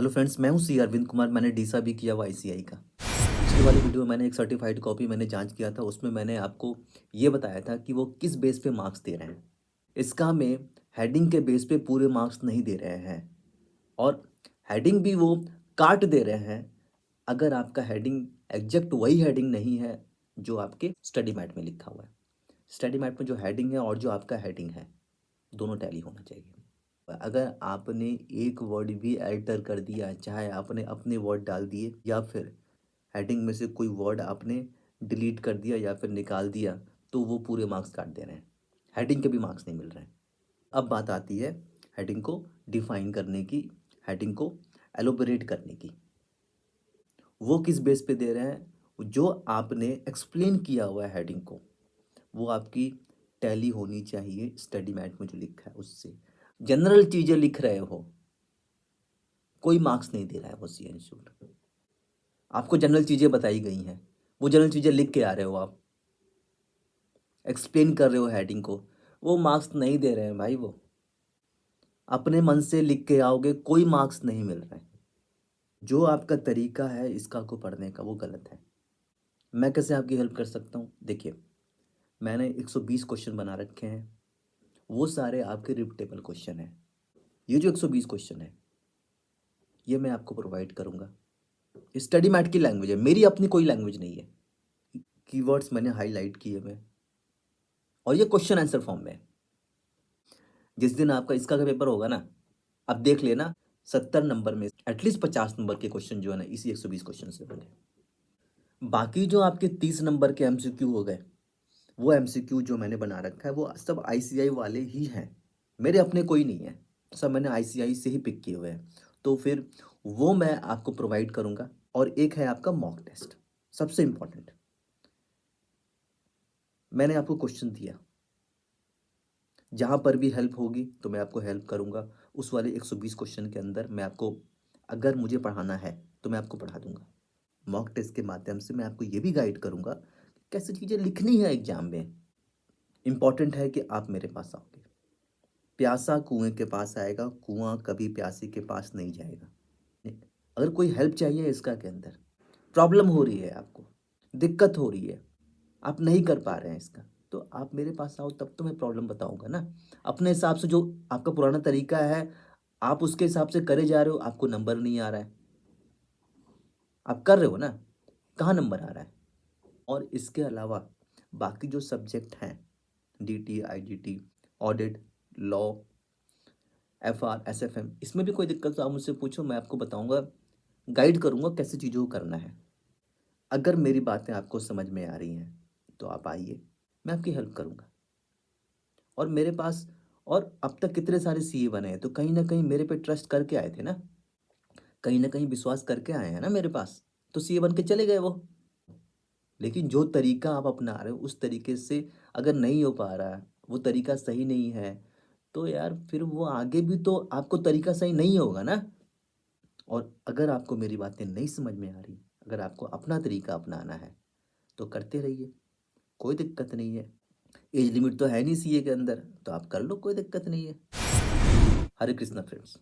Hello friends, मैं हूं सी अरविंद कुमार। मैंने डीसा भी किया हुआ आईसीआई का। पिछली वाली वीडियो में मैंने एक सर्टिफाइड कॉपी मैंने जांच किया था। उसमें मैंने आपको ये बताया था कि वो किस बेस पे मार्क्स दे रहे हैं। इसका में हेडिंग के बेस पे पूरे मार्क्स नहीं दे रहे हैं और हेडिंग भी वो काट दे रहे हैं। अगर आपका हेडिंग एग्जैक्ट वही हेडिंग नहीं है जो आपके स्टडी मैट में लिखा हुआ है। स्टडी मैट में जो हेडिंग है और जो आपका हेडिंग है, दोनों टैली होना चाहिए। अगर आपने एक वर्ड भी अल्टर कर दिया, चाहे आपने अपने वर्ड डाल दिए या फिर हेडिंग में से कोई वर्ड आपने डिलीट कर दिया या फिर निकाल दिया, तो वो पूरे मार्क्स काट दे रहे हैं। हेडिंग के भी मार्क्स नहीं मिल रहे हैं। अब बात आती है हेडिंग को डिफाइन करने की, हेडिंग को एलोबरेट करने की। वो किस बेस पे दे रहे हैं? जो आपने एक्सप्लेन किया हुआ है हेडिंग को, वो आपकी टैली होनी चाहिए स्टडी मैट में जो लिखा है उससे। जनरल चीज़ें लिख रहे हो, कोई मार्क्स नहीं दे रहा है वो सी इंस्टीट्यूट। आपको जनरल चीज़ें बताई गई हैं, वो जनरल चीज़ें लिख के आ रहे हो, आप एक्सप्लेन कर रहे हो हेडिंग को, वो मार्क्स नहीं दे रहे हैं भाई। वो अपने मन से लिख के आओगे, कोई मार्क्स नहीं मिल रहे हैं। जो आपका तरीका है इसका को पढ़ने का, वो गलत है। मैं कैसे आपकी हेल्प कर सकता हूँ? देखिए, मैंने 120 क्वेश्चन बना रखे हैं। वो सारे आपके रिपीटेबल क्वेश्चन हैं। ये जो 120 क्वेश्चन है, ये मैं आपको प्रोवाइड करूँगा। स्टडी मैट की लैंग्वेज है, मेरी अपनी कोई लैंग्वेज नहीं है। कीवर्ड्स मैंने हाईलाइट किए हुए हैं और ये क्वेश्चन आंसर फॉर्म में है। जिस दिन आपका इसका का पेपर होगा ना, अब देख लेना, 70 नंबर में एटलीस्ट 50 नंबर के क्वेश्चन जो है ना, इसी 120 क्वेश्चन से होंगे। बाकी जो आपके 30 नंबर के एमसीक्यू हो गए, वो एमसीक्यू जो मैंने बना रखा है वो सब आईसीआई वाले ही हैं, मेरे अपने कोई नहीं है। सब मैंने आईसीआई से ही पिक किए हुए हैं, तो फिर वो मैं आपको प्रोवाइड करूंगा। और एक है आपका मॉक टेस्ट, सबसे इंपॉर्टेंट। मैंने आपको क्वेश्चन दिया, जहाँ पर भी हेल्प होगी तो मैं आपको हेल्प करूँगा। उस वाले 120 क्वेश्चन के अंदर मैं आपको, अगर मुझे पढ़ाना है तो मैं आपको पढ़ा दूंगा। मॉक टेस्ट के माध्यम से मैं आपको ये भी गाइड करूँगा कैसे चीज़ें लिखनी है एग्जाम में। इम्पॉर्टेंट है कि आप मेरे पास आओगे। प्यासा कुएं के पास आएगा, कुआं कभी प्यासी के पास नहीं जाएगा। अगर कोई हेल्प चाहिए इसका के अंदर, प्रॉब्लम हो रही है आपको, दिक्कत हो रही है, आप नहीं कर पा रहे हैं इसका, तो आप मेरे पास आओ, तब तो मैं प्रॉब्लम बताऊंगा ना। अपने हिसाब से जो आपका पुराना तरीका है, आप उसके हिसाब से करे जा रहे हो, आपको नंबर नहीं आ रहा है। आप कर रहे हो ना, कहाँ नंबर आ रहा है? और इसके अलावा बाकी जो सब्जेक्ट हैं, DT, IDT, audit, law, FR, SFM, इसमें भी कोई दिक्कत तो आप मुझसे पूछो, मैं आपको बताऊंगा, गाइड करूंगा कैसे चीज़ों को करना है। अगर मेरी बातें आपको समझ में आ रही हैं तो आप आइए, मैं आपकी हेल्प करूंगा। और मेरे पास, और अब तक कितने सारे सीए बने हैं, तो कहीं ना कहीं मेरे पे ट्रस्ट करके आए थे ना, कहीं ना कहीं विश्वास करके आए हैं ना मेरे पास, तो सीए बन के चले गए वो। लेकिन जो तरीका आप अपना रहे हो उस तरीके से अगर नहीं हो पा रहा है, वो तरीका सही नहीं है, तो यार फिर वो आगे भी तो आपको तरीका सही नहीं होगा ना। और अगर आपको मेरी बातें नहीं समझ में आ रही, अगर आपको अपना तरीका अपनाना है, तो करते रहिए, कोई दिक्कत नहीं है। एज लिमिट तो है नहीं सीए के अंदर, तो आप कर लो, कोई दिक्कत नहीं है। हरे कृष्णा फ्रेंड्स।